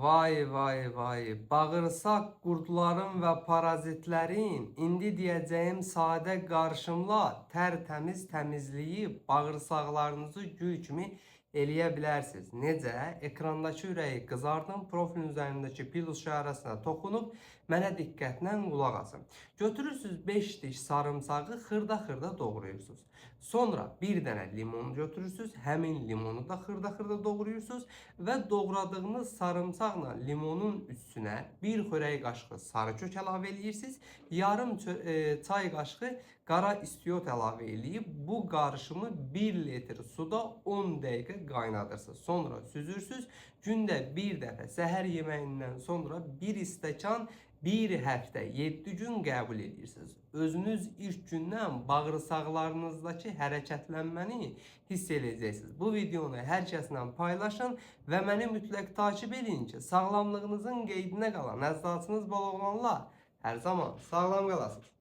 Vay vay vay. Bağırsaq qurdların və parazitlərin indi deyəcəyim sadə qarışımla tərtəmiz təmizləyib bağırsaqlarınızı gül kimi eləyə bilərsiniz. Necə? Ekrandakı ürəyi qızardın, profilin üzərindəki plus işarəsinə toxunub mənə diqqətlə qulaq asın. Götürürsünüz 5 diş sarımsağı xırda-xırda doğrayırsınız. Sonra bir dənə limon götürürsünüz, həmin limonu da xırda-xırda doğrayırsınız və doğradığınız sarımsaqla limonun üstünə bir xörək qaşığı sarı kök əlavə edirsiniz, yarım çay qaşığı qara istiot əlavə edib bu qarışımı 1 litr suda 10 dəqiqə qaynadırsınız. Sonra süzürsünüz. Gündə bir dəfə səhər yeməyindən sonra bir stəkan bir həftə 7 gün qəbul edirsiniz. Özünüz ilk gündən bağırsaqlarınızdakı hərəkətlənməni hiss edəcəksiniz. Bu videonu hər kəslə paylaşın və məni mütləq takip edin ki, sağlamlığınızın qeydinə qalan əczacınız bol olanlar hər zaman sağlam qalasınız.